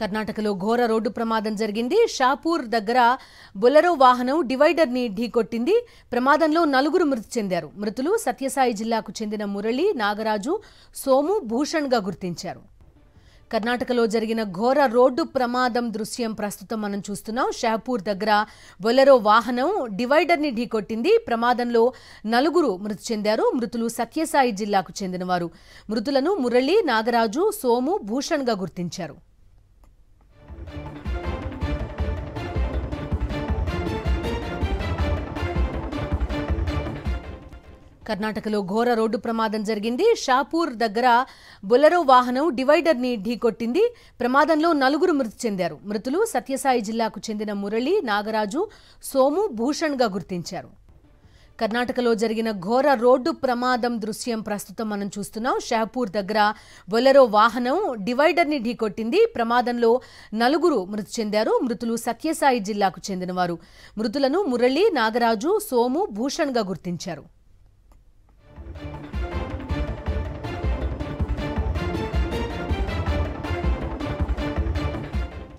కర్ణాటకలో ఘోర రోడ్డు ప్రమాదం జరిగింది. షాపూర్ దగ్గర బొలెరో వాహనం డివైడర్ ని ఢీకొట్టింది. ప్రమాదంలో 4 మృతి చెందారు. మృతులు సత్యసాయి జిల్లాకు చెందిన మురళి, నాగరాజు, సోము, భూషణ్ గా గుర్తించారు. కర్ణాటకలో జరిగిన ఘోర రోడ్డు ప్రమాదం దృశ్యం ప్రస్తుతం మనం చూస్తున్నాం. షాపూర్ దగ్గర బొలెరో వాహనం డివైడర్ ని ఢీకొట్టింది. ప్రమాదంలో 4 మృతి చెందారు. మృతులు సత్యసాయి జిల్లాకు చెందినవారు. మృతులను మురళి, నాగరాజు, సోము, భూషణ్ గా గుర్తించారు. కర్ణాటకలో ఘోర రోడ్డు ప్రమాదం జరిగింది. షాపూర్ దగ్గర బొలెరో వాహనం డివైడర్ ని ఢీకొట్టింది. ప్రమాదంలో 4 మృతి చెందారు. మృతులు సత్యసాయి జిల్లాకు చెందిన మురళి, నాగరాజు, సోము, భూషణ్ గా గుర్తించారు. కర్ణాటకలో జరిగిన ఘోర రోడ్డు ప్రమాదం దృశ్యం ప్రస్తుతం మనం చూస్తున్నాం. షాపూర్ దగ్గర బొలెరో వాహనం డివైడర్ ని ఢీకొట్టింది. ప్రమాదంలో 4 మృతి చెందారు. మృతులు సత్యసాయి జిల్లాకు చెందినవారు. మృతులను మురళి, నాగరాజు, సోము, భూషణ్ గా గుర్తించారు.